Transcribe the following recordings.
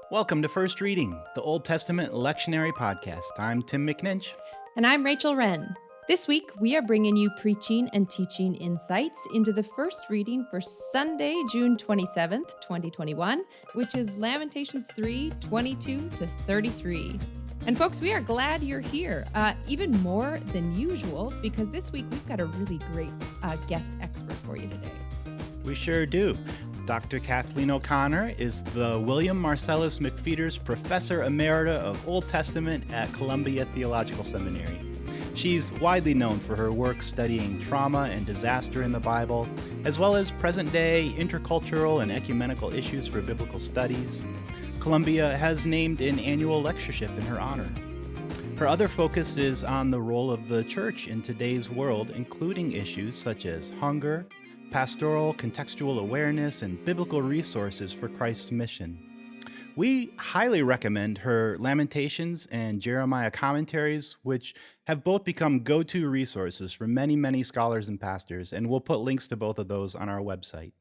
Welcome to First Reading, the Old Testament Lectionary podcast. I'm Tim McNinch. And I'm Rachel Wren. This week, we are bringing you preaching and teaching insights into the first reading for Sunday, June 27th, 2021, which is Lamentations 3:22 to 33. And folks, we are glad you're here, even more than usual, because this week we've got a really great guest expert for you today. We sure do. Dr. Kathleen O'Connor is the William Marcellus McPheeters Professor Emerita of Old Testament at Columbia Theological Seminary. She's widely known for her work studying trauma and disaster in the Bible, as well as present-day intercultural and ecumenical issues for biblical studies. Columbia has named an annual lectureship in her honor. Her other focus is on the role of the church in today's world, including issues such as hunger, pastoral contextual awareness, and biblical resources for Christ's mission. We highly recommend her Lamentations and Jeremiah commentaries, which have both become go-to resources for many scholars and pastors, and we'll put links to both of those on our website.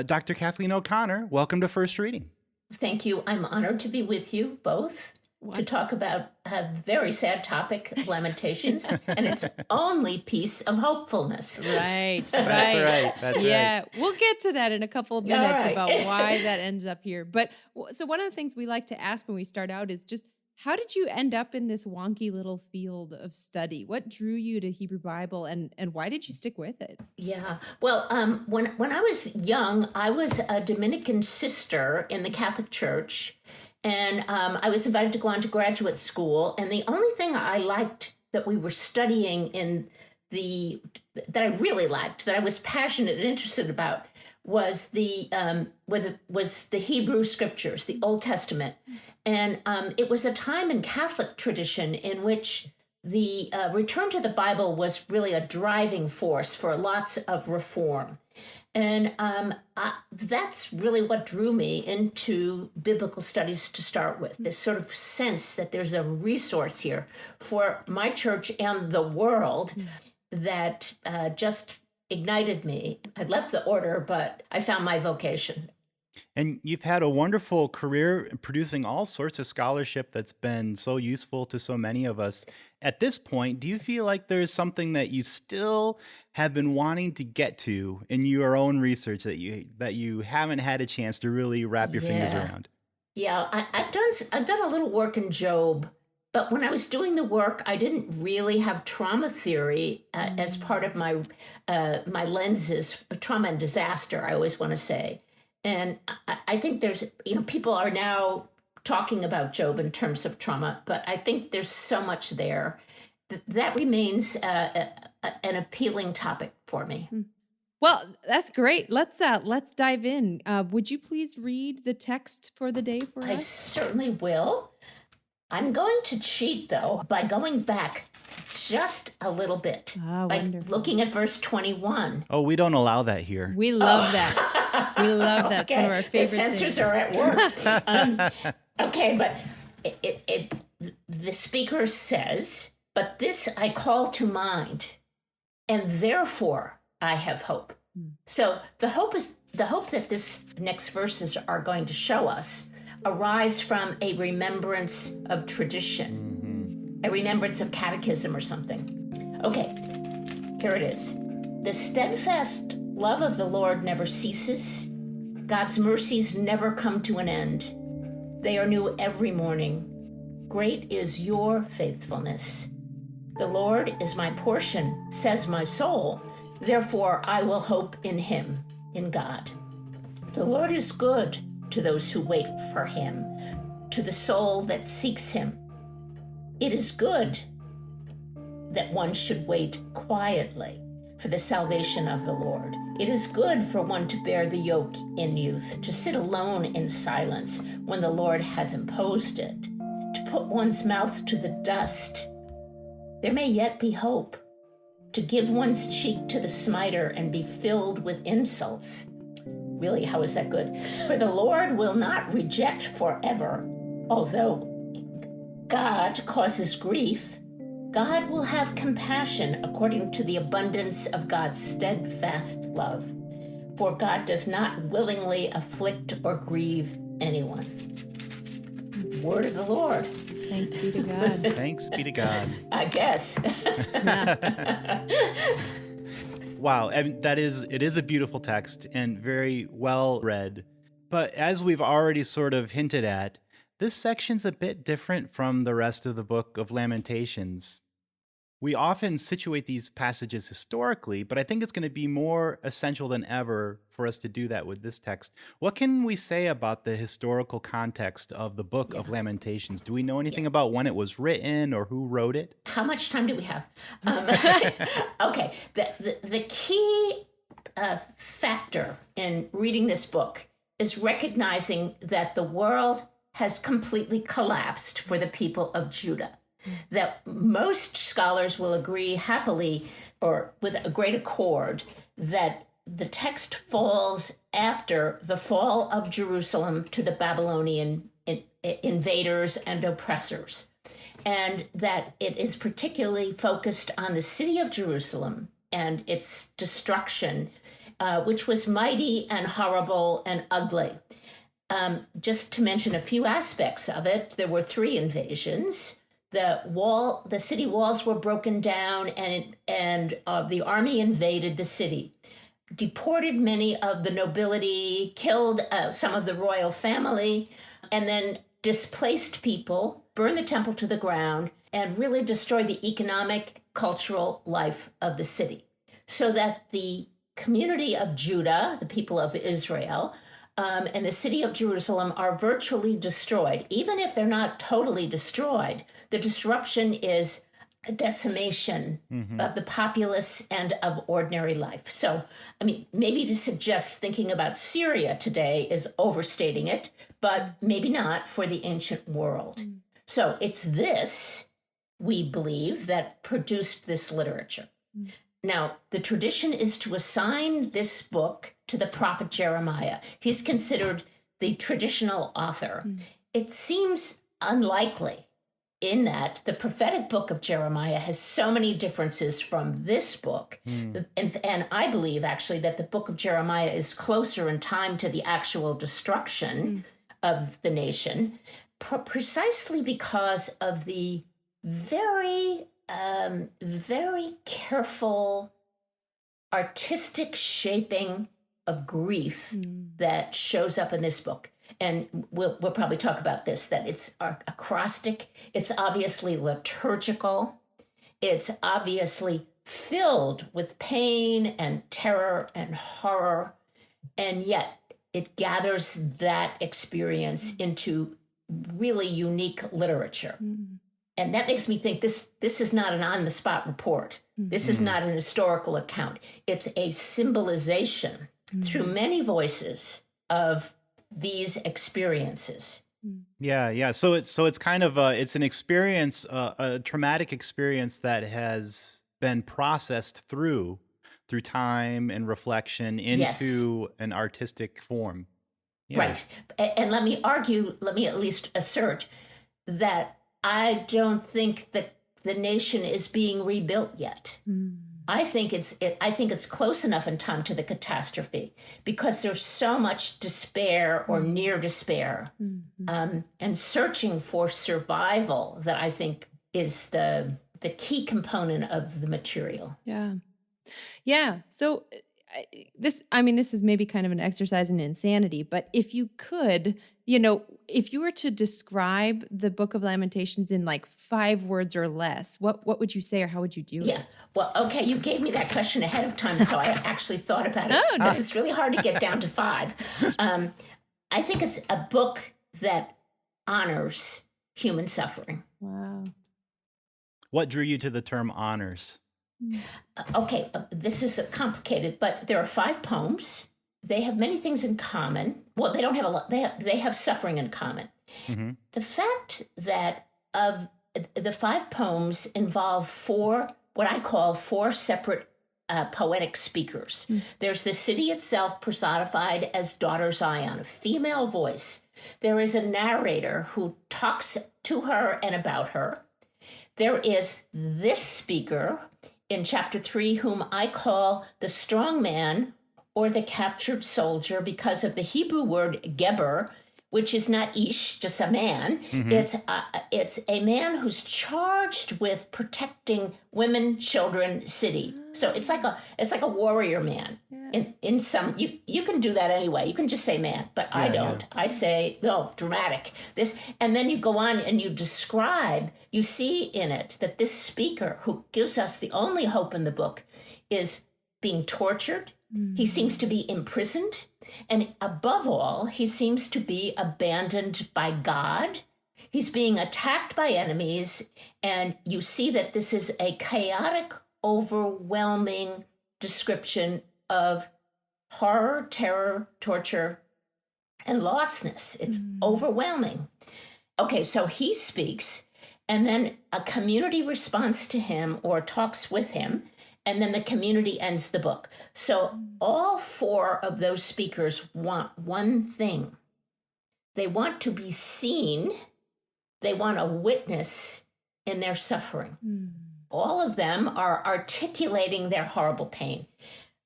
Dr. Kathleen O'Connor, welcome to First Reading. Thank you. I'm honored to be with you both to talk about a very sad topic, Lamentations, and its only piece of hopefulness. Right. That's right. We'll get to that in a couple of minutes about why that ends up here. But so one of the things we like to ask when we start out is just, how did you end up in this wonky little field of study? What drew you to Hebrew Bible, and why did you stick with it? Yeah. Well, when I was young, I was a Dominican sister in the Catholic Church, and I was invited to go on to graduate school. And the only thing I liked that we were studying that I really liked, that I was passionate and interested about, was the Hebrew Scriptures, the Old Testament. And it was a time in Catholic tradition in which the return to the Bible was really a driving force for lots of reform. And that's really what drew me into biblical studies to start with, this sort of sense that there's a resource here for my church and the world that just ignited me. I left the order, but I found my vocation. And you've had a wonderful career producing all sorts of scholarship that's been so useful to so many of us. At this point, do you feel like there's something that you still have been wanting to get to in your own research that you haven't had a chance to really wrap your fingers around? Yeah, I've done a little work in Job, but when I was doing the work, I didn't really have trauma theory as part of my lenses, trauma and disaster, I always want to say. And I think there's, people are now talking about Job in terms of trauma, but I think there's so much there that remains an appealing topic for me. Well, that's great. Let's dive in. Would you please read the text for the day for us? I certainly will. I'm going to cheat, though, by going back just a little bit, by looking at verse 21. Oh, we don't allow that here. We love that. We love that. Okay. Some of our favorite The censors things. are at work. Okay, but the speaker says, "But this I call to mind, and therefore I have hope." So the hope that this next verses are going to show us arise from a remembrance of tradition, a remembrance of catechism or something. Okay, here it is. The steadfast love of the Lord never ceases. God's mercies never come to an end. They are new every morning. Great is your faithfulness. The Lord is my portion, says my soul. Therefore I will hope in him, in God. The Lord is good to those who wait for him, to the soul that seeks him. It is good that one should wait quietly for the salvation of the Lord. It is good for one to bear the yoke in youth, to sit alone in silence when the Lord has imposed it, to put one's mouth to the dust. There may yet be hope, to give one's cheek to the smiter and be filled with insults. Really, how is that good? For the Lord will not reject forever, although God causes grief. God will have compassion according to the abundance of God's steadfast love. For God does not willingly afflict or grieve anyone. Word of the Lord. Thanks be to God. Thanks be to God. I guess. Wow, and it is a beautiful text and very well read. But as we've already sort of hinted at, this section's a bit different from the rest of the book of Lamentations. We often situate these passages historically, but I think it's going to be more essential than ever for us to do that with this text. What can we say about the historical context of the book of Lamentations? Do we know anything about when it was written or who wrote it? How much time do we have? Okay, the key factor in reading this book is recognizing that the world has completely collapsed for the people of Judah. That most scholars will agree happily or with a great accord that the text falls after the fall of Jerusalem to the Babylonian invaders and oppressors, and that it is particularly focused on the city of Jerusalem and its destruction, which was mighty and horrible and ugly. Just to mention a few aspects of it, there were 3 invasions. The city walls were broken down, and the army invaded the city, deported many of the nobility, killed some of the royal family, and then displaced people, burned the temple to the ground, and really destroyed the economic, cultural life of the city. So that the community of Judah, the people of Israel, and the city of Jerusalem are virtually destroyed. Even if they're not totally destroyed, the disruption is a decimation of the populace and of ordinary life. So, I mean, maybe to suggest thinking about Syria today is overstating it, but maybe not for the ancient world. So it's this, we believe, that produced this literature. Now, the tradition is to assign this book to the prophet Jeremiah. He's considered the traditional author. It seems unlikely in that the prophetic book of Jeremiah has so many differences from this book. And I believe, actually, that the book of Jeremiah is closer in time to the actual destruction of the nation, precisely because of the very careful artistic shaping of grief that shows up in this book. And we'll probably talk about this, that it's acrostic, it's obviously liturgical, it's obviously filled with pain and terror and horror, and yet it gathers that experience into really unique literature. And that makes me think this is not an on-the-spot report. This is not an historical account. It's a symbolization through many voices of these experiences. Yeah. So it's kind of it's an experience, a traumatic experience that has been processed through time and reflection into an artistic form. Yeah. Right. And let me at least assert that I don't think that the nation is being rebuilt yet. I think it's close enough in time to the catastrophe because there's so much despair or near despair and searching for survival that I think is the key component of the material. Yeah. So this is maybe kind of an exercise in insanity, but if you could, if you were to describe the Book of Lamentations in like 5 words or less, what would you say, or how would you do it? Yeah. Well, okay, you gave me that question ahead of time, so I actually thought about it. Oh, because it's really hard to get down to 5. I think it's a book that honors human suffering. Wow. What drew you to the term honors? Okay, this is complicated, but there are 5 poems. They have many things in common. Well, they don't have a lot. They have suffering in common. The fact that of the 5 poems involve 4, what I call 4 separate poetic speakers. There's the city itself personified as Daughter Zion, a female voice. There is a narrator who talks to her and about her. There is this speaker in chapter 3, whom I call the strong man or the captured soldier because of the Hebrew word geber, which is not ish, just a man. It's a man who's charged with protecting women, children, city. So it's like a warrior man. In some, you can do that anyway. You can just say man, but I don't. Yeah. I say, no, dramatic. This, and then you go on and you describe, you see in it that this speaker, who gives us the only hope in the book, is being tortured. He seems to be imprisoned. And above all, he seems to be abandoned by God. He's being attacked by enemies. And you see that this is a chaotic, overwhelming description of horror, terror, torture, and lostness. It's overwhelming. Okay, so he speaks, and then a community responds to him or talks with him, and then the community ends the book. So all four of those speakers want one thing. They want to be seen. They want a witness in their suffering. All of them are articulating their horrible pain.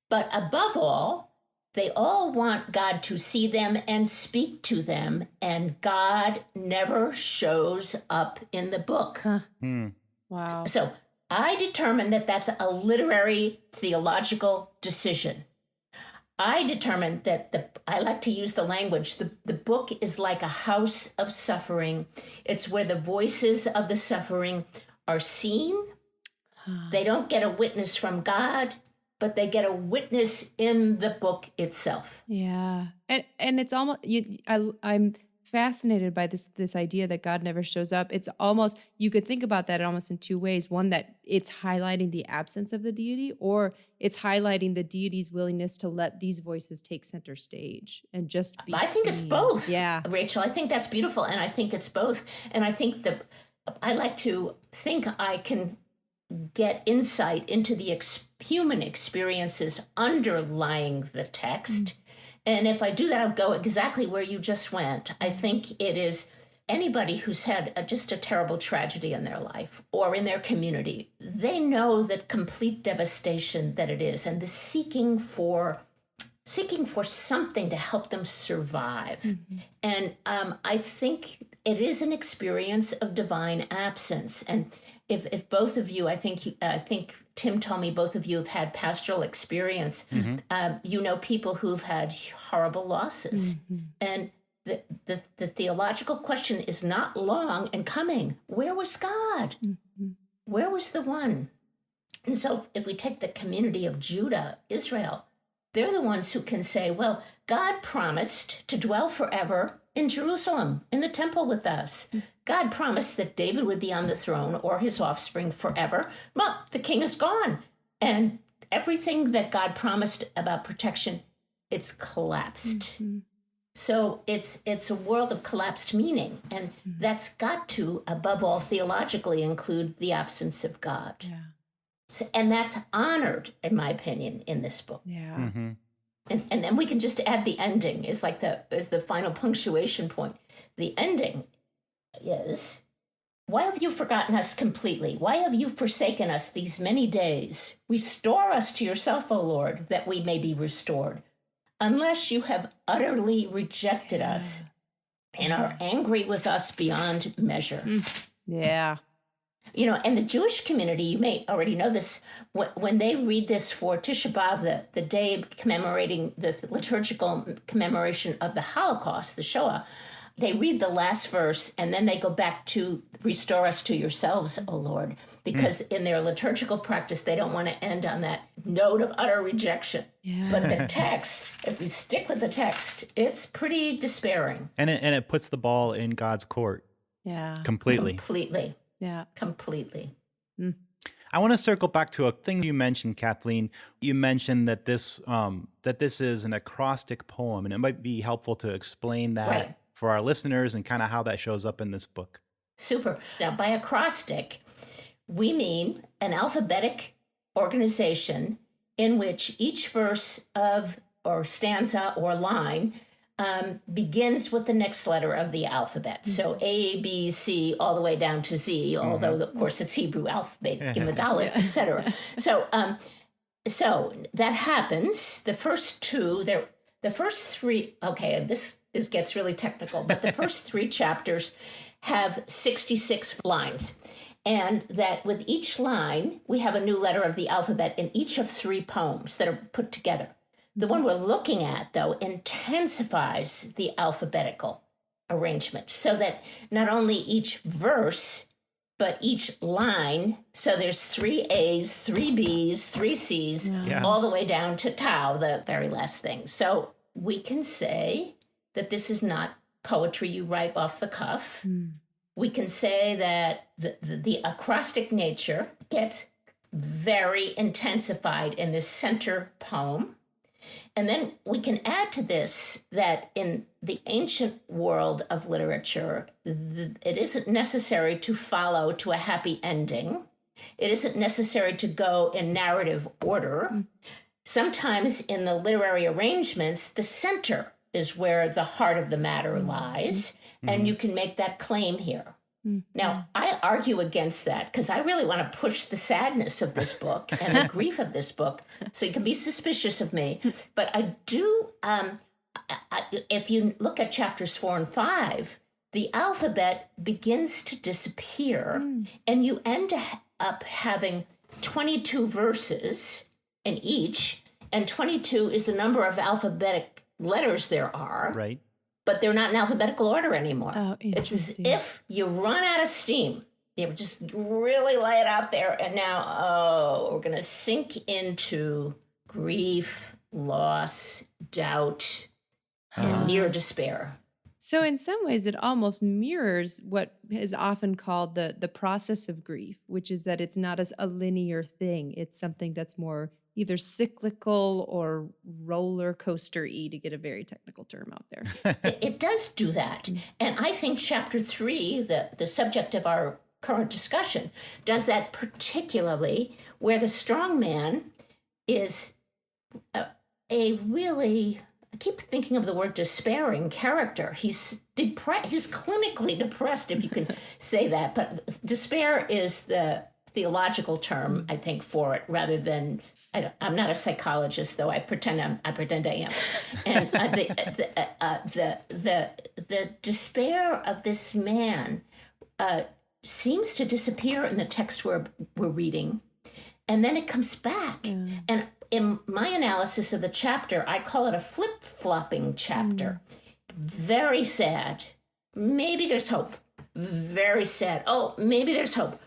But above all, they all want God to see them and speak to them, and God never shows up in the book. Wow. So I determined that that's a literary theological decision. I determined that I like to use the language, the book is like a house of suffering. It's where the voices of the suffering are seen. They don't get a witness from God, but they get a witness in the book itself. Yeah. And it's almost, I'm fascinated by this idea that God never shows up. It's almost, you could think about that almost in two ways. One, that it's highlighting the absence of the deity, or it's highlighting the deity's willingness to let these voices take center stage and just be I think it's both. Yeah. Rachel, I think that's beautiful. And I think it's both. And I think I like to think I can get insight into the human experiences underlying the text. And if I do that, I'll go exactly where you just went. I think it is anybody who's had just a terrible tragedy in their life or in their community. They know the complete devastation that it is, and the seeking for something to help them survive. And I think it is an experience of divine absence. And if both of you, I think Tim told me both of you have had pastoral experience. You know people who've had horrible losses. And the theological question is not long and coming. Where was God? Where was the one? And so if we take the community of Judah, Israel, they're the ones who can say, well, God promised to dwell forever in Jerusalem, in the temple with us. God promised that David would be on the throne or his offspring forever. Well, the king is gone. And everything that God promised about protection, it's collapsed. So it's a world of collapsed meaning. And that's got to, above all, theologically include the absence of God. Yeah. So, and that's honored, in my opinion, in this book. Yeah. And then we can just add the ending is the final punctuation point. The ending is, why have you forgotten us completely? Why have you forsaken us these many days? Restore us to yourself, O Lord, that we may be restored. Unless you have utterly rejected us and are angry with us beyond measure. Yeah. You know, and the Jewish community, you may already know this, when they read this for Tisha B'Av, the day commemorating the liturgical commemoration of the Holocaust, the Shoah, they read the last verse and then they go back to restore us to yourselves, O Lord, because in their liturgical practice, they don't want to end on that note of utter rejection. Yeah. But the text, if we stick with the text, it's pretty despairing. And it puts the ball in God's court. Yeah. Completely. Yeah. Completely. I want to circle back to a thing you mentioned, Kathleen. You mentioned that this is an acrostic poem, and it might be helpful to explain that for our listeners and kind of how that shows up in this book. Super. Now, by acrostic, we mean an alphabetic organization in which each verse or stanza or line begins with the next letter of the alphabet. So A, B, C, all the way down to Z, although, of course, it's Hebrew alphabet, Gimel Dalet, etc. So that happens. The first two, the first three, okay, this gets really technical, but the first three chapters have 66 lines. And that with each line, we have a new letter of the alphabet in each of three poems that are put together. The one we're looking at, though, intensifies the alphabetical arrangement so that not only each verse, but each line, so there's 3 A's, 3 B's, 3 C's, all the way down to tau, the very last thing. So we can say that this is not poetry you write off the cuff. We can say that the acrostic nature gets very intensified in this center poem. And then we can add to this that in the ancient world of literature, it isn't necessary to follow to a happy ending. It isn't necessary to go in narrative order. Sometimes in the literary arrangements, the center is where the heart of the matter lies, and you can make that claim here. Now, I argue against that because I really want to push the sadness of this book and the grief of this book, so you can be suspicious of me. But I do, if you look at chapters 4 and 5, the alphabet begins to disappear, and you end up having 22 verses in each, and 22 is the number of alphabetic letters there are. Right. But they're not in alphabetical order anymore. Oh, it's as if you run out of steam. You just really lay it out there, and now, we're going to sink into grief, loss, doubt, and near despair. So in some ways, it almost mirrors what is often called the process of grief, which is that it's not as a linear thing. It's something that's more either cyclical or roller coaster-y, to get a very technical term out there. It does do that. And I think chapter 3, the subject of our current discussion, does that particularly, where the strong man is a really, I keep thinking of the word despairing character. He's clinically depressed, if you can say that. But despair is the theological term, I think, for it, rather than, I'm not a psychologist, though I pretend I am. And the despair of this man seems to disappear in the text we're reading, and then it comes back. And in my analysis of the chapter, I call it a flip-flopping chapter. Very sad. Maybe there's hope. Very sad. Oh, maybe there's hope.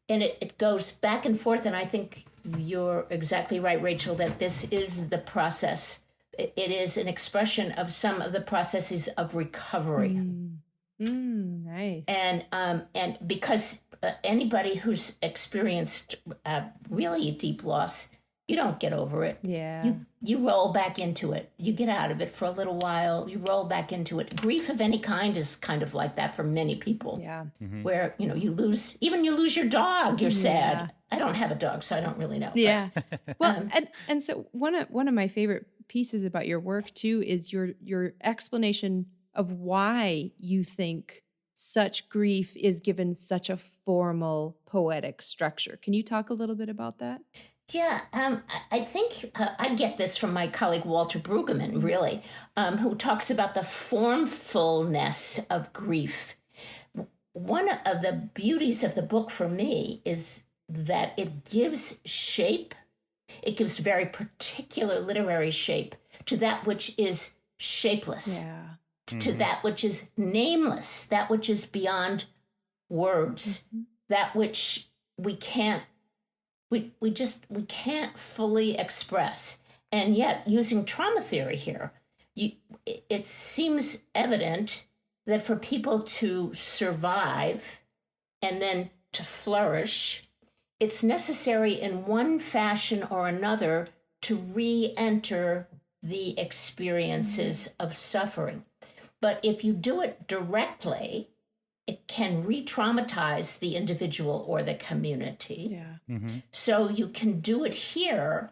And it goes back and forth, and I think you're exactly right, Rachel, that this is the process. It is an expression of some of the processes of recovery. Nice. And because anybody who's experienced really deep loss, you don't get over it. Yeah. You roll back into it. You get out of it for a little while. You roll back into it. Grief of any kind is kind of like that for many people. Yeah. Where, you lose your dog, you're sad. I don't have a dog, so I don't really know. Yeah. Well, and so one of my favorite pieces about your work too is your explanation of why you think such grief is given such a formal poetic structure. Can you talk a little bit about that? Yeah, I think I get this from my colleague Walter Brueggemann, really, who talks about the formfulness of grief. One of the beauties of the book for me is that it gives shape. It gives very particular literary shape to that which is shapeless, to that which is nameless, that which is beyond words, that which we can't fully express. And yet, using trauma theory here, it seems evident that for people to survive and then to flourish, it's necessary in one fashion or another to re-enter the experiences of suffering. But if you do it directly, it can re-traumatize the individual or the community. Yeah. So you can do it here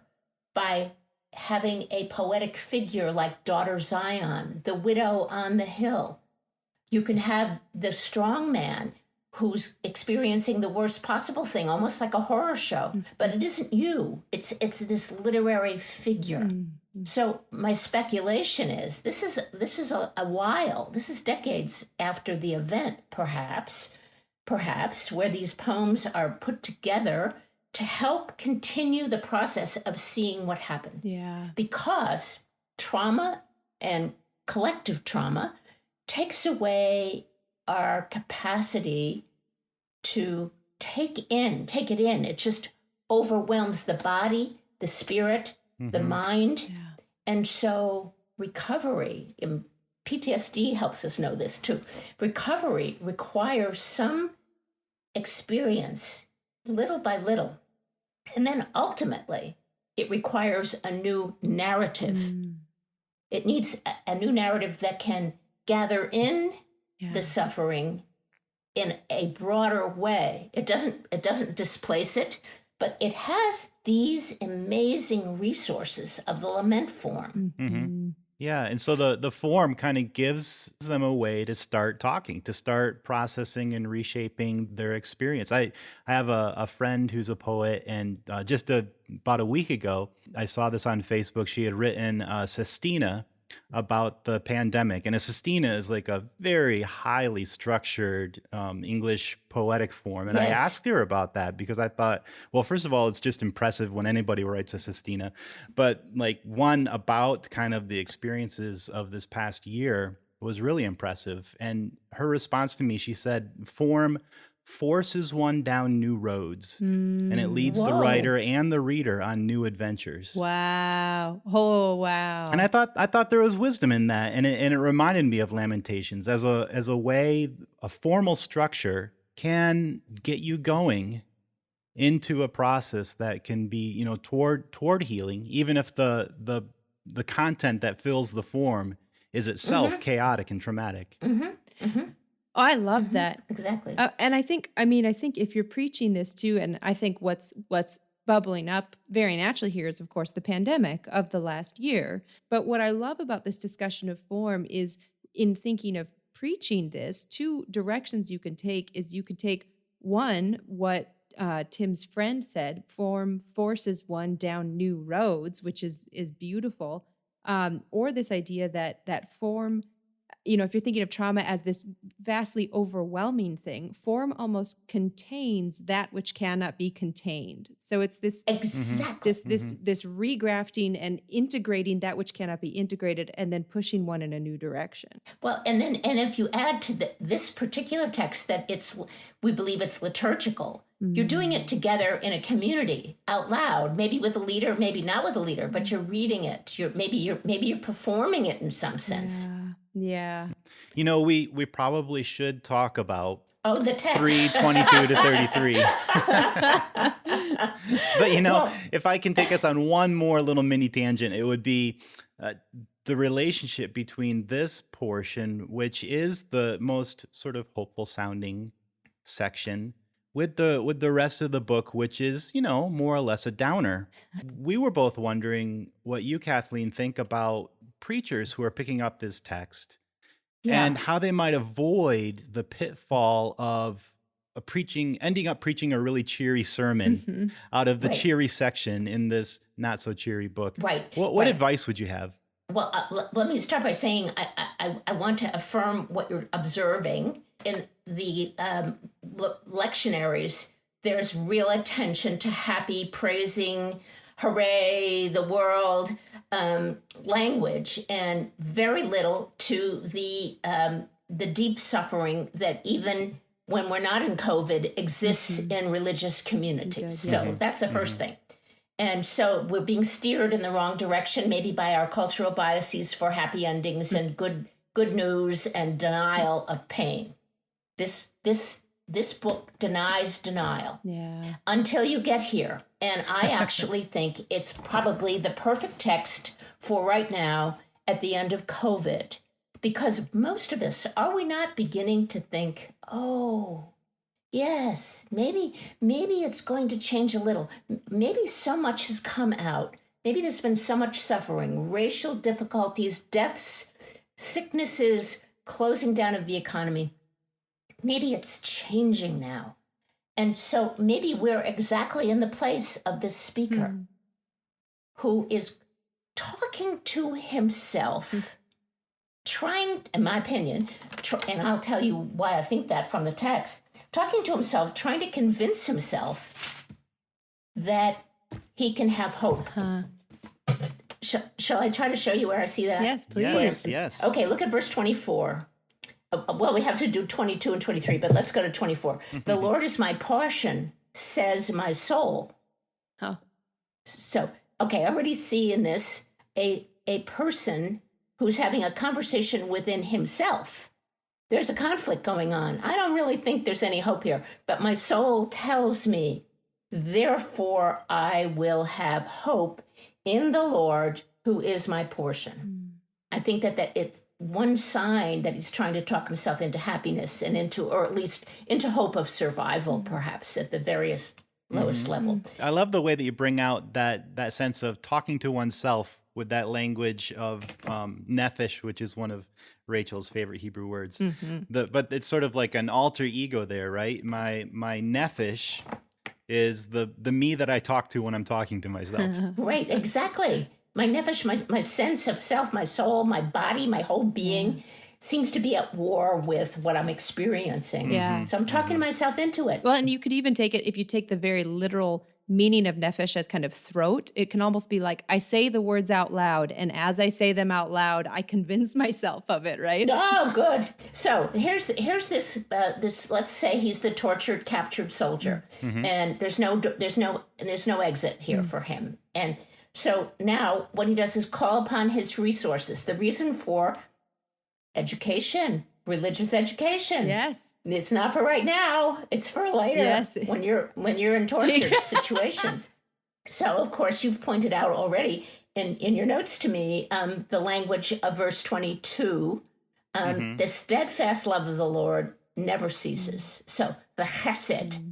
by having a poetic figure like Daughter Zion, the widow on the hill. You can have the strong man who's experiencing the worst possible thing, almost like a horror show. But it isn't you. It's this literary figure. So my speculation is this is a while. This is decades after the event, perhaps, where these poems are put together to help continue the process of seeing what happened. Yeah. Because trauma and collective trauma takes away our capacity to take it in. It just overwhelms the body, the spirit, the mind. Yeah. And so recovery, and PTSD helps us know this too. Recovery requires some experience little by little. And then ultimately, it requires a new narrative. It needs a new narrative that can gather in the suffering in a broader way. It doesn't displace it, but it has these amazing resources of the lament form. Yeah, and so the form kind of gives them a way to start talking, to start processing and reshaping their experience. I have a friend who's a poet, and about a week ago, I saw this on Facebook. She had written a sestina about the pandemic, and a sestina is like a very highly structured English poetic form. And I Yes. asked her about that because I thought, well, first of all, it's just impressive when anybody writes a sestina, but like one about kind of the experiences of this past year was really impressive. And her response to me, she said, form forces one down new roads, and it leads the Whoa. writer and the reader on new adventures. Wow. Oh, wow. And I thought there was wisdom in that, and it reminded me of Lamentations as a way. A formal structure can get you going into a process that can be, toward healing, even if the content that fills the form is itself chaotic and traumatic. Oh, I love that. Exactly. And I think if you're preaching this too, and I think what's bubbling up very naturally here is, of course, the pandemic of the last year. But what I love about this discussion of form is, in thinking of preaching this, two directions you can take is you could take one, what Tim's friend said, form forces one down new roads, which is beautiful. Or this idea that form, if you're thinking of trauma as this vastly overwhelming thing, form almost contains that which cannot be contained. So it's this Exactly. this regrafting and integrating that which cannot be integrated, and then pushing one in a new direction. Well, and if you add to this particular text that we believe it's liturgical, you're doing it together in a community out loud, maybe with a leader, maybe not with a leader, but you're reading it. Maybe you're performing it in some sense. Yeah. We probably should talk about The text. 3:22 to 33. But if I can take us on one more little mini tangent, it would be the relationship between this portion, which is the most sort of hopeful sounding section, with the rest of the book, which is, more or less a downer. We were both wondering what you, Kathleen, think about preachers who are picking up this text and how they might avoid the pitfall of ending up preaching a really cheery sermon out of the cheery section in this not so cheery book. Right. What advice would you have? Well, let me start by saying I want to affirm what you're observing. In the lectionaries, there's real attention to happy, praising, hooray, the world language, and very little to the deep suffering that even when we're not in COVID exists in religious communities. So that's the first thing. And so we're being steered in the wrong direction, maybe by our cultural biases for happy endings and good news and denial of pain. This book denies denial until you get here. And I actually think it's probably the perfect text for right now at the end of COVID, because most of us, are we not beginning to think, oh, yes, maybe it's going to change a little. Maybe so much has come out. Maybe there's been so much suffering, racial difficulties, deaths, sicknesses, closing down of the economy. Maybe it's changing now. And so maybe we're exactly in the place of this speaker who is talking to himself, trying, in my opinion, and I'll tell you why I think that from the text, talking to himself, trying to convince himself that he can have hope. Shall I try to show you where I see that? Yes, please. Yes. Okay, look at verse 24. Well, we have to do 22 and 23, but let's go to 24. The Lord is my portion, says my soul. Oh. So, okay, I already see in this a person who's having a conversation within himself. There's a conflict going on. I don't really think there's any hope here, but my soul tells me, therefore I will have hope in the Lord who is my portion. I think that it's one sign that he's trying to talk himself into happiness and or at least into hope of survival, perhaps at the various lowest level. I love the way that you bring out that sense of talking to oneself with that language of nephesh, which is one of Rachel's favorite Hebrew words. But it's sort of like an alter ego there, right? My nephesh is the me that I talk to when I'm talking to myself. Right, exactly. My nephesh, my sense of self, my soul, my body, my whole being seems to be at war with what I'm experiencing. Yeah. So I'm talking myself into it. Well, and you could even take it, if you take the very literal meaning of nephesh as kind of throat, it can almost be like, I say the words out loud, and as I say them out loud, I convince myself of it, right? Oh, good. So here's this let's say he's the tortured, captured soldier, and there's no exit here for him. And so now what he does is call upon his resources. The reason for education, religious education. Yes. It's not for right now. It's for later. Yes. When you're in tortured situations. So of course you've pointed out already in your notes to me the language of verse 22. The steadfast love of the Lord never ceases. So the chesed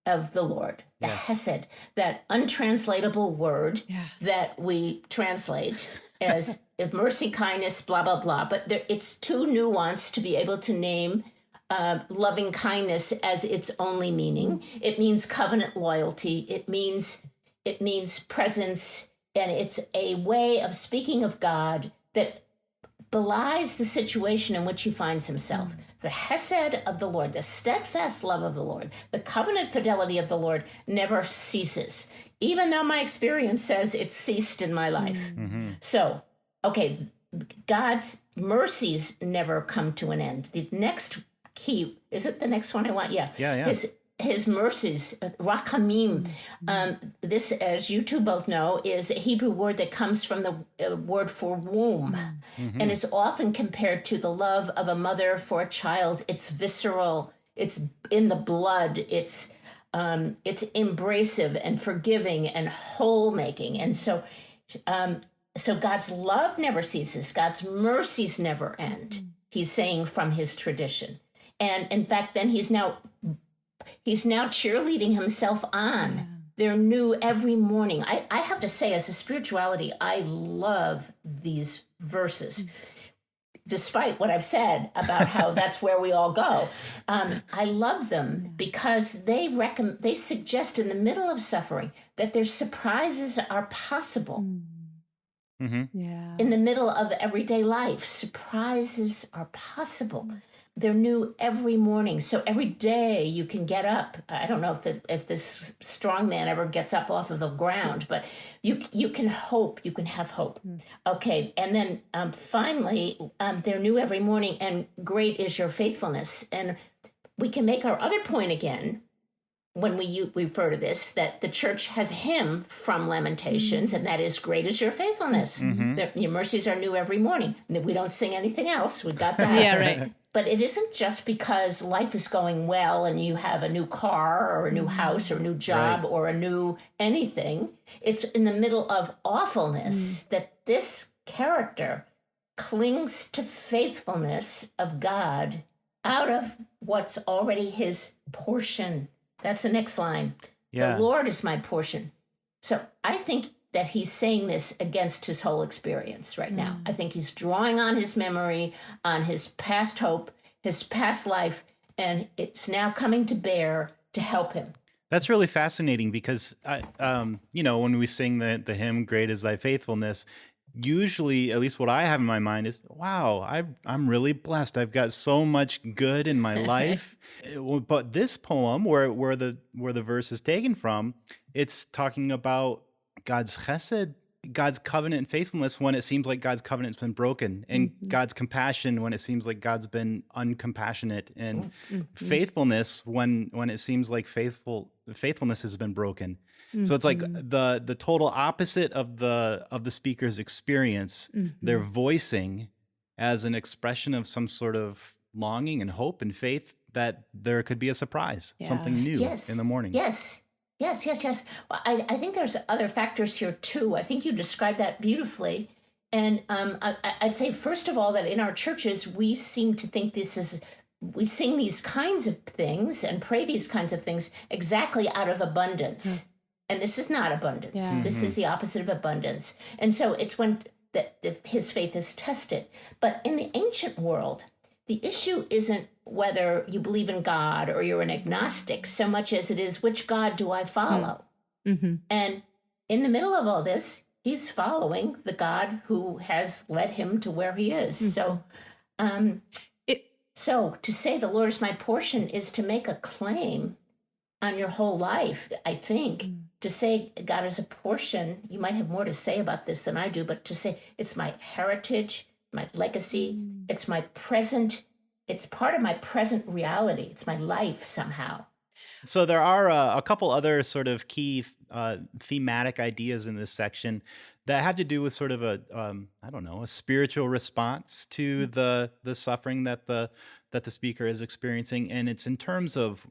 of the Lord, the chesed, that untranslatable word that we translate as mercy, kindness, blah blah blah. But it's too nuanced to be able to name loving kindness as its only meaning. It means covenant loyalty. It means presence, and it's a way of speaking of God that belies the situation in which he finds himself. The hesed of the Lord, the steadfast love of the Lord, the covenant fidelity of the Lord never ceases, even though my experience says it's ceased in my life. So, okay, God's mercies never come to an end. The next key, is it the next one I want? Yeah. His mercies, rachamim. This, as you two both know, is a Hebrew word that comes from the word for womb, and is often compared to the love of a mother for a child. It's visceral. It's in the blood. It's embracive and forgiving and whole making. And so God's love never ceases. God's mercies never end. He's saying from his tradition. And in fact, then he's now cheerleading himself on. They're new every morning. I have to say, as a spirituality, I love these verses. Despite what I've said about how that's where we all go. I love them because they suggest in the middle of suffering that their surprises are possible. In the middle of everyday life, surprises are possible. They're new every morning. So every day you can get up. I don't know if this strong man ever gets up off of the ground, but you can hope. You can have hope. Okay, and then finally, they're new every morning, and great is your faithfulness. And we can make our other point again when we refer to this, that the church has a hymn from Lamentations, and that is, great is your faithfulness. Your mercies are new every morning. We don't sing anything else. We've got that. Yeah, right. But it isn't just because life is going well and you have a new car or a new house or a new job or a new anything. It's in the middle of awfulness that this character clings to faithfulness of God out of what's already his portion. That's the next line. The Lord is my portion. So I think that he's saying this against his whole experience right now. I think he's drawing on his memory, on his past hope, his past life, and it's now coming to bear to help him. That's really fascinating because, when we sing the hymn, Great is Thy Faithfulness, usually, at least what I have in my mind is, wow, I'm really blessed. I've got so much good in my life. But this poem, where the verse is taken from, it's talking about God's chesed, God's covenant and faithfulness when it seems like God's covenant's been broken, and God's compassion when it seems like God's been uncompassionate, and faithfulness when it seems like faithfulness has been broken. So it's like the total opposite of the speaker's experience. They're voicing as an expression of some sort of longing and hope and faith that there could be a surprise, something new in the morning. Yes. Well, I think there's other factors here too. I think you described that beautifully. And I'd say, first of all, that in our churches, we seem to think we sing these kinds of things and pray these kinds of things exactly out of abundance. And this is not abundance. Yeah. This is the opposite of abundance. And so it's when his faith is tested. But in the ancient world, the issue isn't whether you believe in God or you're an agnostic so much as it is, which God do I follow? And in the middle of all this, he's following the God who has led him to where he is. So to say the Lord is my portion is to make a claim on your whole life, I think. To say God is a portion, you might have more to say about this than I do, but to say it's my heritage, my legacy, it's my present, it's part of my present reality. It's my life somehow. So there are a couple other sort of key thematic ideas in this section that have to do with sort of a spiritual response to the suffering that the speaker is experiencing. And it's in terms of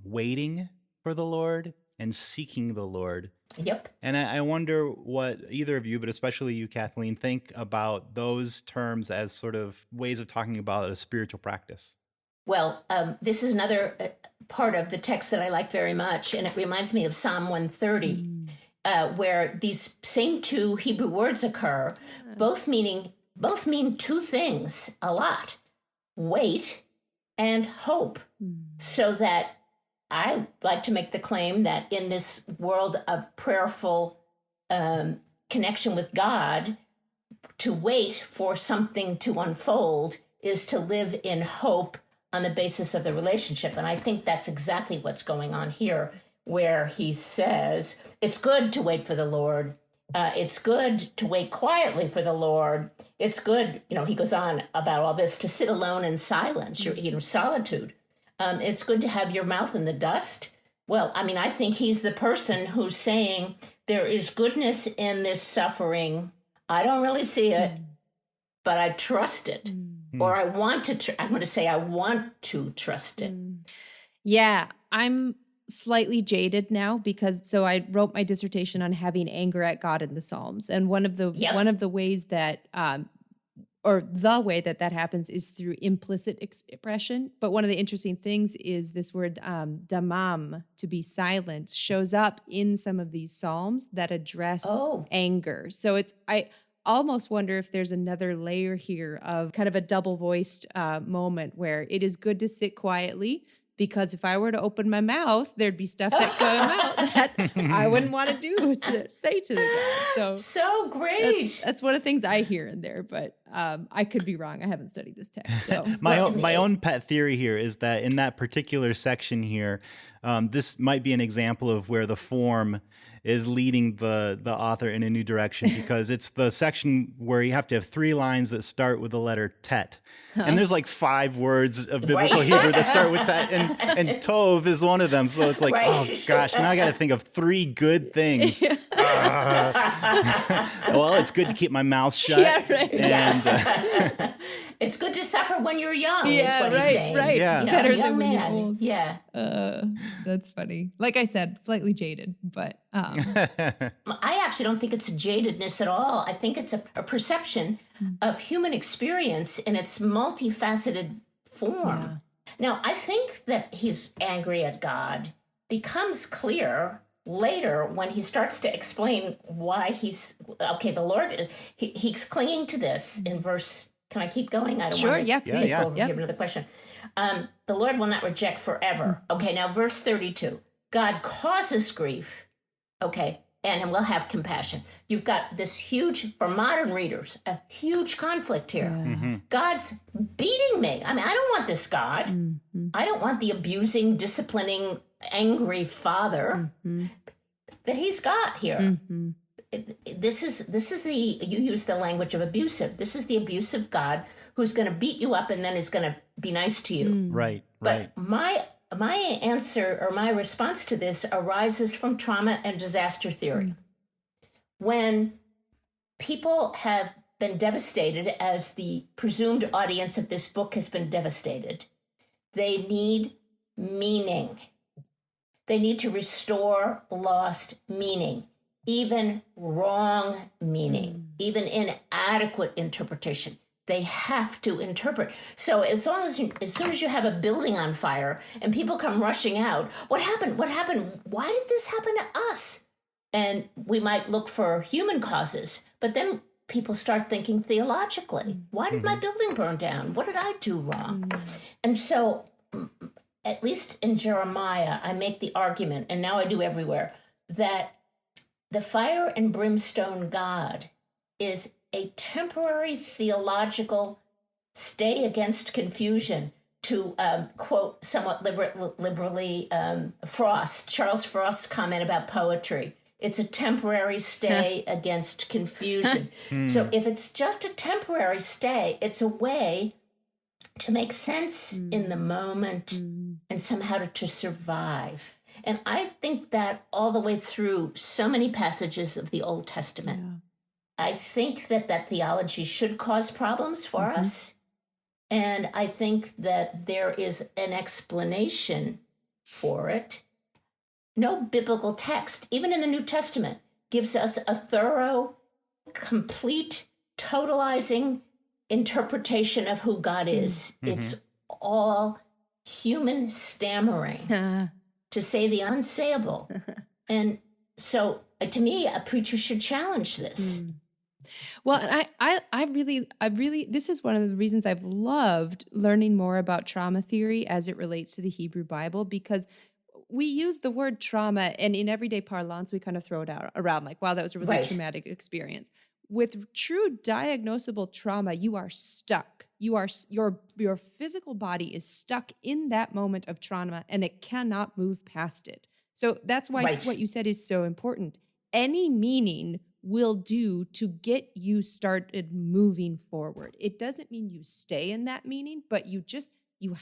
waiting for the Lord and seeking the Lord. Yep. And I wonder what either of you, but especially you, Kathleen, think about those terms as sort of ways of talking about a spiritual practice. Well, this is another part of the text that I like very much, and it reminds me of Psalm 130, where these same two Hebrew words occur, both mean two things a lot: wait and hope. So that I like to make the claim that in this world of prayerful connection with God, to wait for something to unfold is to live in hope on the basis of the relationship. And I think that's exactly what's going on here, where he says, it's good to wait for the Lord. It's good to wait quietly for the Lord. It's good, he goes on about all this, to sit alone in silence, solitude. It's good to have your mouth in the dust. Well, I think he's the person who's saying there is goodness in this suffering. I don't really see it, but I trust it. Or I want to, I'm going to say I want to trust it. Yeah, I'm slightly jaded now because I wrote my dissertation on having anger at God in the Psalms. And one of the ways that or the way that happens is through implicit expression. But one of the interesting things is this word damam, to be silent, shows up in some of these psalms that address anger. So I almost wonder if there's another layer here of kind of a double-voiced moment where it is good to sit quietly, because if I were to open my mouth, there'd be stuff that come out that I wouldn't want to say to the God. So great. That's one of the things I hear in there, but I could be wrong. I haven't studied this text. So my own pet theory here is that in that particular section here, this might be an example of where the form is leading the author in a new direction, because it's the section where you have to have 3 lines that start with the letter tet. And there's like 5 words of biblical Hebrew that start with tet, and tov is one of them. So it's like, oh gosh, now I got to think of 3 good things. Well, it's good to keep my mouth shut. Yeah, right. And it's good to suffer when you're young, is what he's saying. Right. Yeah. Better than when you're old. Yeah. That's funny. Like I said, slightly jaded, but I actually don't think it's a jadedness at all. I think it's a perception of human experience in its multifaceted form. Yeah. Now, I think that he's angry at God becomes clear later when he starts to explain why the Lord, he's clinging to this in verse. Can I keep going? I don't want to take over here. Another question. The Lord will not reject forever. Okay, now verse 32. God causes grief. Okay, and we'll have compassion. You've got this huge, for modern readers, a huge conflict here. Mm-hmm. God's beating me. I mean, I don't want this God. Mm-hmm. I don't want the abusing, disciplining, angry father that he's got here. Mm-hmm. This is the, you use the language of abusive. This is the abusive God who's going to beat you up and then is going to be nice to you. Right. But my answer or my response to this arises from trauma and disaster theory. When people have been devastated, as the presumed audience of this book has been devastated, they need meaning. They need to restore lost meaning, even wrong meaning, even inadequate interpretation. They have to interpret. So as soon as you have a building on fire and people come rushing out, what happened? What happened? Why did this happen to us? And we might look for human causes, but then people start thinking theologically. Why did my building burn down? What did I do wrong? And so, at least in Jeremiah, I make the argument, and now I do everywhere, that the fire and brimstone God is a temporary theological stay against confusion, to quote somewhat liberally Charles Frost's comment about poetry. It's a temporary stay against confusion. So if it's just a temporary stay, it's a way to make sense in the moment and somehow to survive. And I think that all the way through so many passages of the Old Testament. Yeah. I think that theology should cause problems for us. And I think that there is an explanation for it. No biblical text, even in the New Testament, gives us a thorough, complete, totalizing interpretation of who God is. It's all human stammering to say the unsayable. And so, to me, a preacher should challenge this. Well, and I really, this is one of the reasons I've loved learning more about trauma theory as it relates to the Hebrew Bible, because we use the word trauma, and in everyday parlance, we kind of throw it around like, wow, that was a really traumatic experience. With true diagnosable trauma, you are stuck. Your physical body is stuck in that moment of trauma, and it cannot move past it. So that's why what you said is so important. Any meaning will do to get you started moving forward. It doesn't mean you stay in that meaning, but you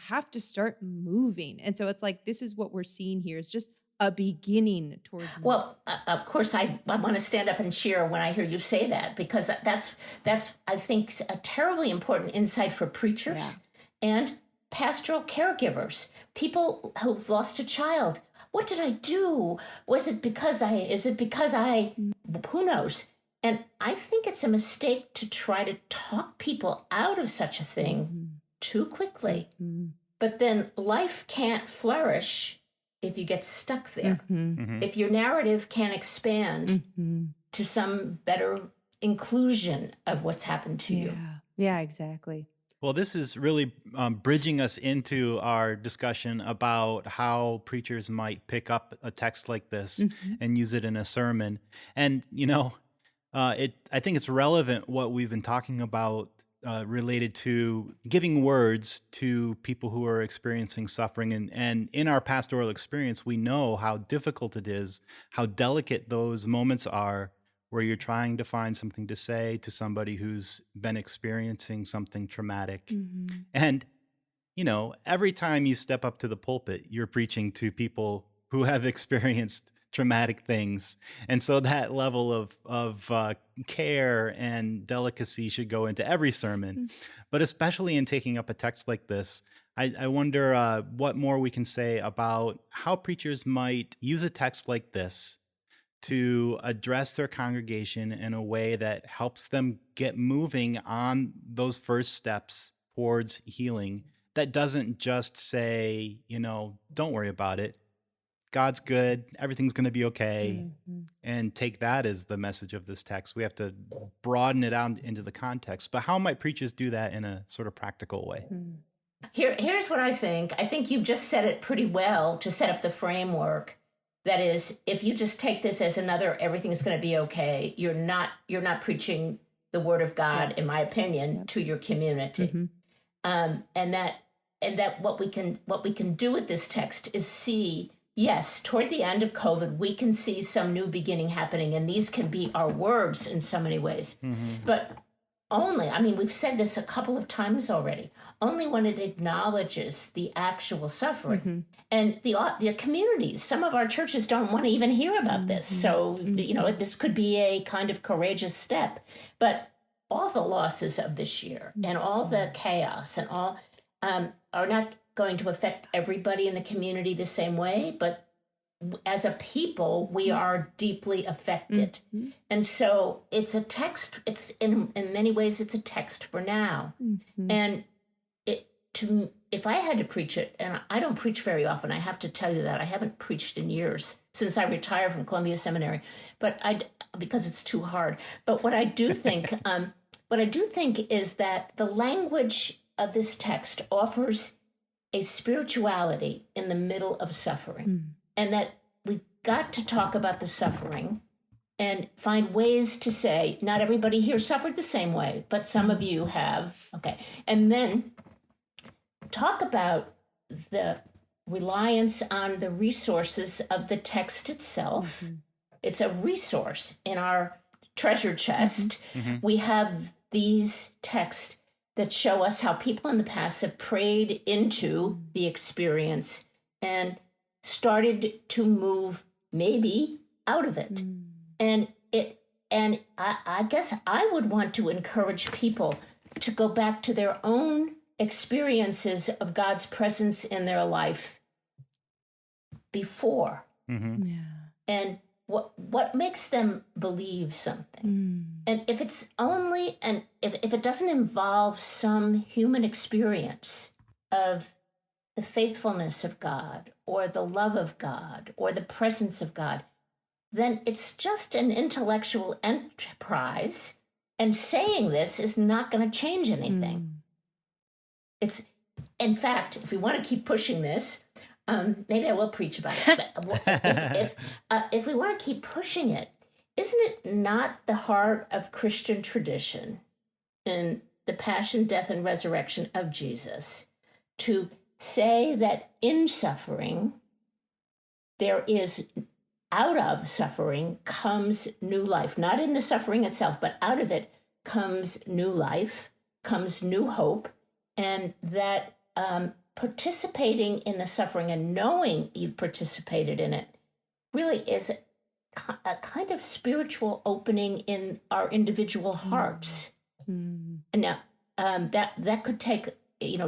have to start moving. And so it's like, this is what we're seeing here, is just a beginning towards. Well, of course, I want to stand up and cheer when I hear you say that, because that's I think a terribly important insight for preachers and pastoral caregivers, people who've lost a child. What did I do? Is it because I, who knows? And I think it's a mistake to try to talk people out of such a thing too quickly. But then life can't flourish if you get stuck there. If your narrative can't expand to some better inclusion of what's happened to you. Yeah, exactly. Well, this is really bridging us into our discussion about how preachers might pick up a text like this and use it in a sermon. And, I think it's relevant what we've been talking about related to giving words to people who are experiencing suffering. And in our pastoral experience, we know how difficult it is, how delicate those moments are, where you're trying to find something to say to somebody who's been experiencing something traumatic. And, every time you step up to the pulpit, you're preaching to people who have experienced traumatic things. And so that level of care and delicacy should go into every sermon. But especially in taking up a text like this, I wonder what more we can say about how preachers might use a text like this to address their congregation in a way that helps them get moving on those first steps towards healing. That doesn't just say, don't worry about it. God's good. Everything's going to be okay. And take that as the message of this text. We have to broaden it out into the context. But how might preachers do that in a sort of practical way? Here's what I think. I think you've just said it pretty well to set up the framework. That is, if you just take this as another everything's going to be okay, you're not preaching the word of God, in my opinion, to your community. And that what we can do with this text is see, yes, toward the end of COVID, we can see some new beginning happening, and these can be our words in so many ways. But only, I mean, we've said this a couple of times already, only when it acknowledges the actual suffering. And the communities, some of our churches don't want to even hear about this. So, this could be a kind of courageous step. But all the losses of this year and all the chaos and all are not going to affect everybody in the community the same way, but as a people, we are deeply affected. And so it's a text, it's in many ways, it's a text for now. And if I had to preach it, and I don't preach very often, I have to tell you that I haven't preached in years since I retired from Columbia Seminary, but because it's too hard. But what I do think, is that the language of this text offers a spirituality in the middle of suffering, and that we've got to talk about the suffering and find ways to say, not everybody here suffered the same way, but some of you have. Okay. And then talk about the reliance on the resources of the text itself. It's a resource in our treasure chest. We have these texts that show us how people in the past have prayed into the experience and started to move maybe out of it. And I guess I would want to encourage people to go back to their own experiences of God's presence in their life before. And what makes them believe something. And if it's only, and if it doesn't involve some human experience of the faithfulness of God or the love of God or the presence of God, then it's just an intellectual enterprise, and saying this is not going to change anything. It's, in fact, if we want to keep pushing this, maybe I will preach about it. But if we want to keep pushing it, isn't it not the heart of Christian tradition in the passion, death, and resurrection of Jesus to say that in suffering, there is, out of suffering comes new life, not in the suffering itself, but out of it comes new life, comes new hope, and that participating in the suffering and knowing you've participated in it really is a kind of spiritual opening in our individual hearts. And now that could take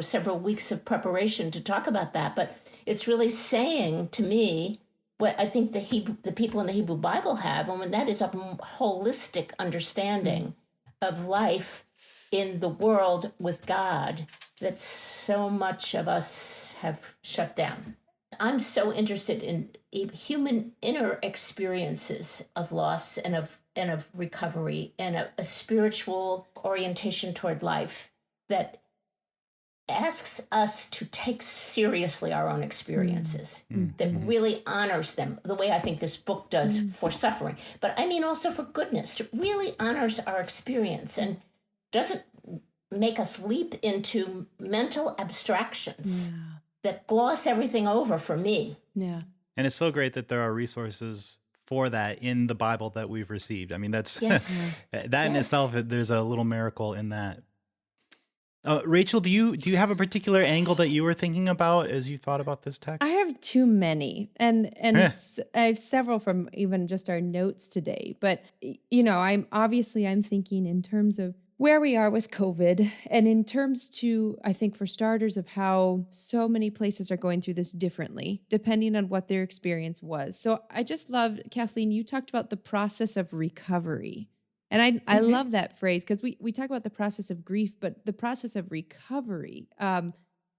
several weeks of preparation to talk about that, but it's really saying to me what I think the people in the Hebrew Bible have, and that is a holistic understanding of life in the world with God that so much of us have shut down. I'm so interested in human inner experiences of loss and of recovery and a spiritual orientation toward life that asks us to take seriously our own experiences, that really honors them the way I think this book does for suffering. But I mean also for goodness, to really honors our experience and doesn't make us leap into mental abstractions that gloss everything over for me. And it's so great that there are resources for that in the Bible that we've received. I mean, that's that in itself, there's a little miracle in that. Rachel, do you have a particular angle that you were thinking about as you thought about this text? I have too many, and I have several from even just our notes today. But I'm thinking in terms of where we are with COVID, and in terms to, I think for starters, of how so many places are going through this differently, depending on what their experience was. So I just loved, Kathleen, you talked about the process of recovery. And I love that phrase, because we talk about the process of grief, but the process of recovery. And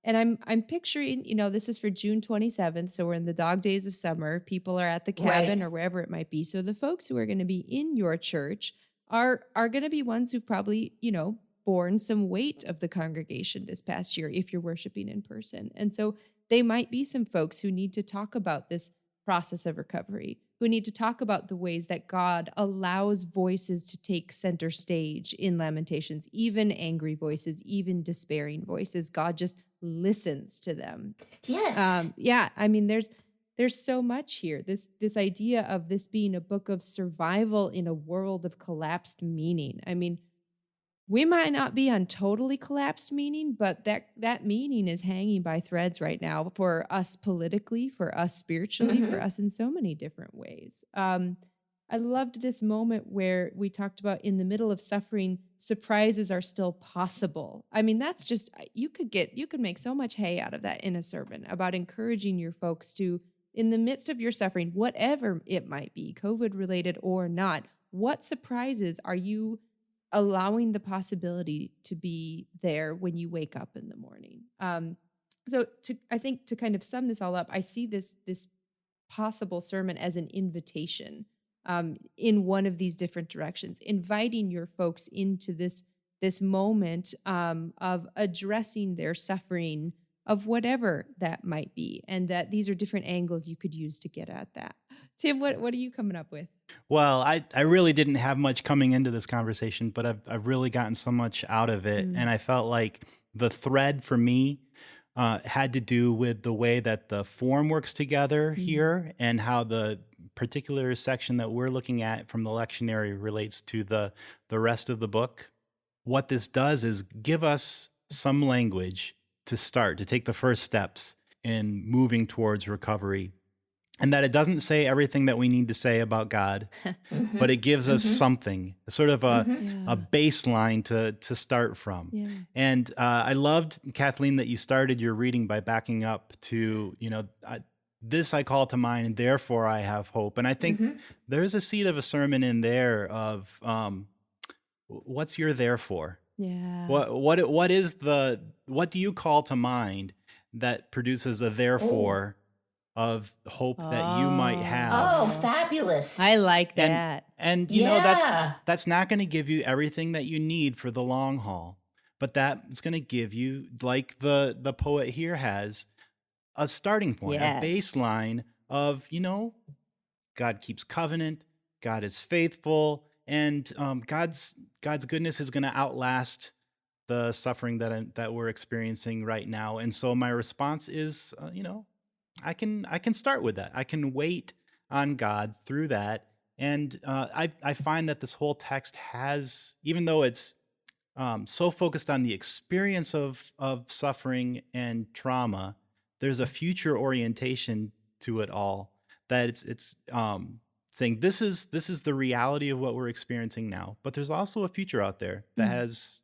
I'm picturing, this is for June 27th, so we're in the dog days of summer. People are at the cabin or wherever it might be. So the folks who are going to be in your church are going to be ones who've probably, borne some weight of the congregation this past year if you're worshiping in person. And so they might be some folks who need to talk about this process of recovery, who need to talk about the ways that God allows voices to take center stage in Lamentations, even angry voices, even despairing voices. God just listens to them. Yes. Yeah, I mean, there's so much here. This idea of this being a book of survival in a world of collapsed meaning. I mean, we might not be on totally collapsed meaning, but that meaning is hanging by threads right now for us politically, for us spiritually, for us in so many different ways. I loved this moment where we talked about in the middle of suffering, surprises are still possible. I mean, that's just, you could make so much hay out of that in a sermon about encouraging your folks to, in the midst of your suffering, whatever it might be, COVID related or not, what surprises are you allowing the possibility to be there when you wake up in the morning? So I think to kind of sum this all up, I see this possible sermon as an invitation in one of these different directions, inviting your folks into this moment of addressing their suffering of whatever that might be, and that these are different angles you could use to get at that. Tim, what are you coming up with? Well, I really didn't have much coming into this conversation, but I've really gotten so much out of it. And I felt like the thread for me had to do with the way that the form works together here, and how the particular section that we're looking at from the lectionary relates to the rest of the book. What this does is give us some language to take the first steps in moving towards recovery. And that it doesn't say everything that we need to say about God, but it gives us something, sort of a baseline to start from. Yeah. And I loved, Kathleen, that you started your reading by backing up to, this I call to mind, and therefore I have hope. And I think there's a seed of a sermon in there of what's your therefore? Yeah. What do you call to mind that produces a therefore of hope that you might have? Oh, fabulous. I like that. And that's not going to give you everything that you need for the long haul, but that's going to give you, like the poet here has, a starting point, a baseline of, God keeps covenant, God is faithful, and God's goodness is going to outlast the suffering that we're experiencing right now. And so my response is, I can start with that. I can wait on God through that. And I find that this whole text has, even though it's so focused on the experience of suffering and trauma, there's a future orientation to it all, that it's saying this is the reality of what we're experiencing now, but there's also a future out there that has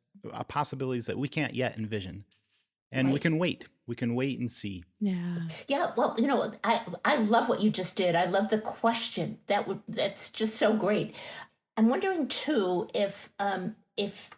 possibilities that we can't yet envision. And we can wait and see. Yeah. Well, I love what you just did. I love the question. That's just so great. I'm wondering too if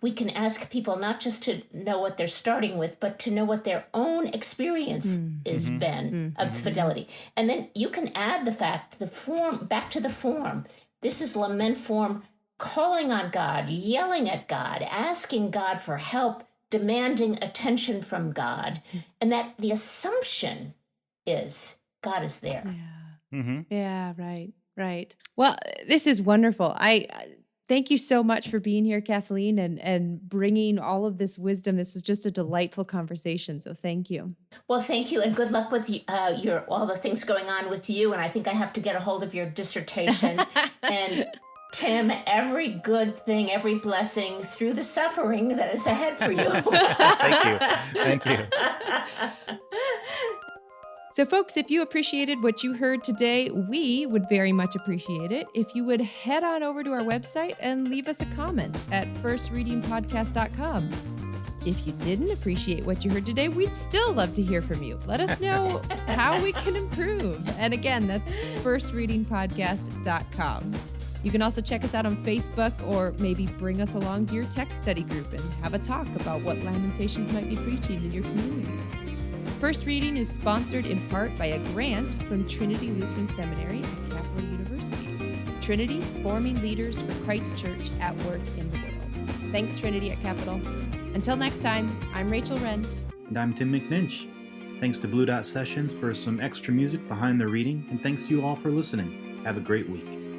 we can ask people not just to know what they're starting with, but to know what their own experience has been of fidelity. And then you can add the fact, the form, back to the form. This is lament form, calling on God, yelling at God, asking God for help, demanding attention from God, and that the assumption is God is there. Yeah, right. Well, this is wonderful. I thank you so much for being here, Kathleen, and bringing all of this wisdom. This was just a delightful conversation, so thank you. Well, thank you, and good luck with all the things going on with you, and I think I have to get a hold of your dissertation. And Tim, every good thing, every blessing through the suffering that is ahead for you. Thank you. So folks, if you appreciated what you heard today, we would very much appreciate it if you would head on over to our website and leave us a comment at firstreadingpodcast.com. If you didn't appreciate what you heard today, we'd still love to hear from you. Let us know how we can improve. And again, that's firstreadingpodcast.com. You can also check us out on Facebook, or maybe bring us along to your text study group and have a talk about what Lamentations might be preaching in your community. First Reading is sponsored in part by a grant from Trinity Lutheran Seminary at Capital University. Trinity, forming leaders for Christ Church at work in the world. Thanks, Trinity at Capital. Until next time, I'm Rachel Wren. And I'm Tim McNinch. Thanks to Blue Dot Sessions for some extra music behind the reading, and thanks to you all for listening. Have a great week.